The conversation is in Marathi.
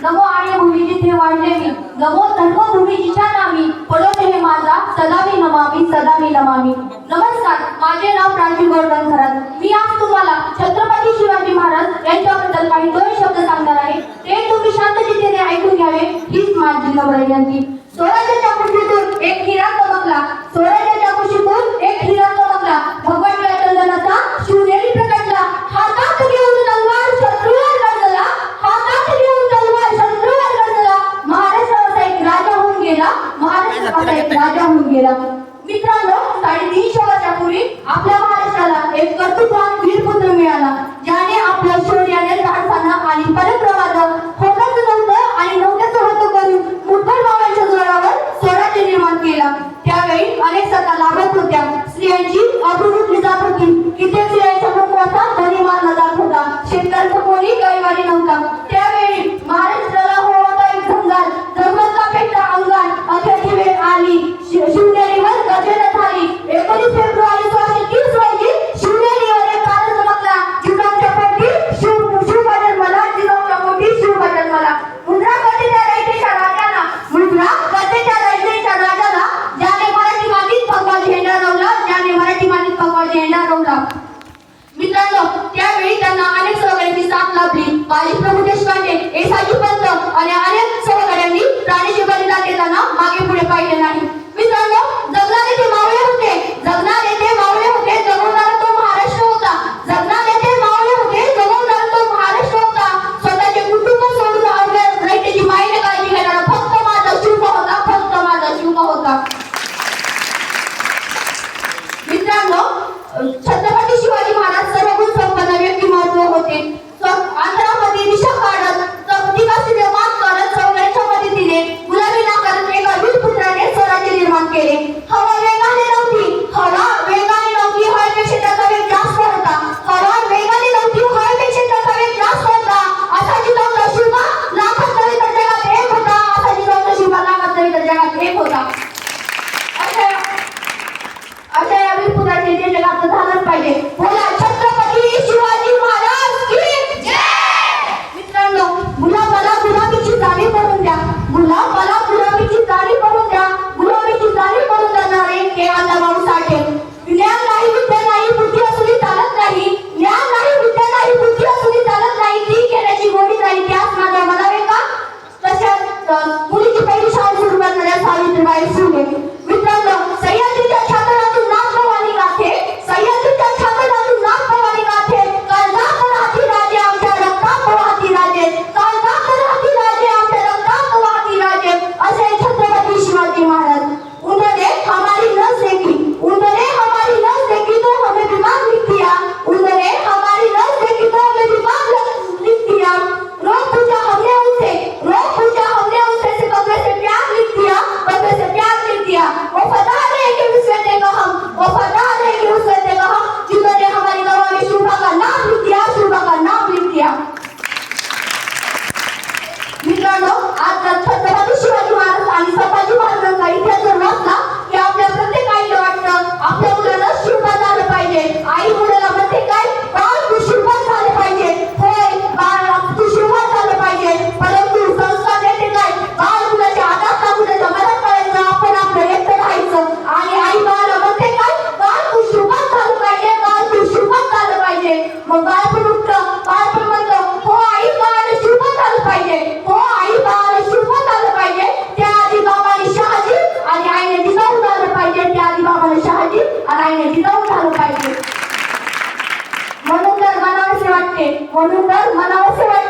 नमो आणि भूमी जिथे वाढले मी, नमो धर्मभूमीच्या नामी पडोते हे माझा सदा मी नमामि. नमस्कार, माझे नाव प्राची गोवर्धन खरात. मी आज तुम्हाला छत्रपती शिवाजी महाराज यांच्याबद्दल काही 2 शब्द सांगणार आहे. ते तुम्ही शांततेने ऐकून घ्यावे हीच माझी नम्र विनंती. स्वराज्याच्या कुशीतून एक हिरा चमकला, स्वराज्याच्या कुशीतून एक हिरा चमकला, भगवंताच्या चंदनाचा शिवनेरी प्रकटला. हातात घेऊन तलवार शत्रूवर गरजला, हातात घेऊन तलवार शत्रूवर गरजला. महाराष्ट्राचा एक राजा होऊन गेला, महाराष्ट्राचा एक राजा होऊन गेला. मित्रांनो, 350 वर्षापूर्वी आपल्या महाराष्ट्राला एक कर्तृत्ववान वीरपुत्र मिळाला, ज्याने आपल्या शौर्याने धाडसाना आणि पराक्रमानं होतच नव्हतं आणि नव्हत्याचं होतं करून मुठभर मावळ्यांच्या जोरावर स्वराज्य निर्माण केला. त्यावेळी अनेक सत्ता लाभत होत्या, स्त्रियांची अब्रू लुटली जात होती, कित्येक स्त्रियांच्या मुखाचा धनी मारला जात होता, शेतकऱ्यांचा कोणी कैवारी नव्हता. त्यावेळी महाराष्ट्राला होता एक झंगार, धर्माचा पेटला अंगार, अखेरची वेळ आली, शिवनेरीवर गजर झाली. 19 फेब्रुवारी 1630 रोजी शिवनेरीवर एक तारा चमकला, जिजाऊच्या पोटी शिव बटन मला, जिजाऊच्या पोटी शिव बटन मला. मुद्रा कथेच्या रयतेच्या राजाला, मुद्रा कथेच्या रयतेच्या राजाला, ज्याने मराठी मातीत भगवा झेंडा रोवला, ज्याने मराठी मातीत भगवा झेंडा रोवला. मित्रांनो, त्यावेळी त्यांना अनेक सहकार्यांची साथ लाभली. बाजी प्रभू देशपांडे, येसाजी पंत आणि अनेक सहकार्यांनी प्राणीचे बलिदान देताना मागे पुढे पाहिले नाही. मित्रांनो, जगणारे ते मावळे होते, जगणारे ते मावळे होते, जगवणारा तो महाराष्ट्र होता, जगणारे ते मावळे होते, जगवणारा तो महाराष्ट्र होता. स्वतःचे कुटुंब सोडून अवघ्या रयतेची मायेने काळजी घेणारा फक्त माझा शिव होता, फक्त माझा शिव होता. मित्रांनो, छत्रपती शिवाजी महाराज सर्वगुण संपन्न व्यक्तिमत्व होते. अंतरामध्ये दिशा काढत, प्रतिकाशीने मात करत, सगळ्यांच्या मदतीने गुलामी नाकारत एका वीरपुत्राने स्वराज्य निर्माण केले. हवा वेगाने नव्हती, हवा वेगाने नव्हती, हवेपेक्षा त्याचा वेग जास्त होता. हवा वेगाने नव्हती, हवेपेक्षा त्याचा वेग जास्त होता. असा जिजाऊचा शिवबा लाखात नव्हे तर जगात एक होता, असा जिजाऊचा शिवबा लाखात नव्हे तर जगात एक होता. अशा या वीरपुत्राचे जे जगात झालंच पाहिजे. बोला छत्रपती शिवाजी महाराज की जय. मित्रांनो, गुलाबाला गुलाबीची जाणीव करून द्या, गुलाबाला गुलाबीची जाणीव करून द्या, गुलाबीची जाणीव करून देणारे हे अण्णाभाऊ साठे. ज्ञान नाही, विद्या नाही, बुद्धी असूनही चालत नाही, ज्ञान नाही, विद्या नाही, बुद्धी असूनही चालत नाही, ती घेण्याची गोडी नाही, त्याच माझ्या म्हणावे का. तशाच मुलीची पहिली शाळा सुरू करणाऱ्या सावित्रीबाई फुले. मित्रांनो, सह्याद्रीच्या छातनातून नागभवानी गाथे, सह्याद्रीच्या छातनातून नागभवानी गाथे, काळजात राहती राजे आमच्या रक्तात वाहती राजे, काळजात राहती राजे आमच्या रक्तात वाहती राजे, असे छत्रपती शिवाजी महाराज. उन्होंने हमारी नस देखी, उन्होंने हमारी नस देखी तो हमें बीमार लिख दिया, उन्होंने हमारी नस देखी तो हमें बीमार लिख दिया. रोज पूछा हमने उनसे, रोज पूछा हमने उनसे, से कब्र से प्यार लिख दिया, कब्र से प्यार लिख दिया. वफादार है कि उसमें देगा हम, वफादार है कि उसमें देगा हम, जिन्होंने हमारी गवाह में शोभा का नाम लिख दिया, शोभा का नाम लिख दिया. मित्रांनो, आज छत्रपती शिवाजी महाराज आणि संभाजी महाराजांचा इतिहास जर वाचला की आपल्या प्रत्येक आईला वाटतं आपल्या मुलाला शिवबा झालं पाहिजे. आई मुलाला म्हणते काय, बाळ तू शिवबा झालं पाहिजे. होय, बाळ तू शिवबा झालं पाहिजे, परंतु संस्कार देते काय, बाळ मुलाच्या हातात ना मुलाच्या मनात कळायचं, आपण आपलं एकटं राहायचं. आणि आई बाळाला म्हणते काय, बाळ तू शिवबा झालं पाहिजे, बाळ तू शिवबा झालं पाहिजे. मग बाळ पण उठतं, बाळ पण म्हणतं हो आई बाळाला शिवबा झालं पाहिजे, हो आई बाळाला शिवबा झालं पाहिजे. त्या आधी बाबाने शहाजी आणि आईने जिजाऊ झालं पाहिजे, त्या आधी बाबाने शहाजी आणि आईने जिजाऊ झालं पाहिजे. म्हणून तर मनावसे वाटते, म्हणून तर मनावसे वाटते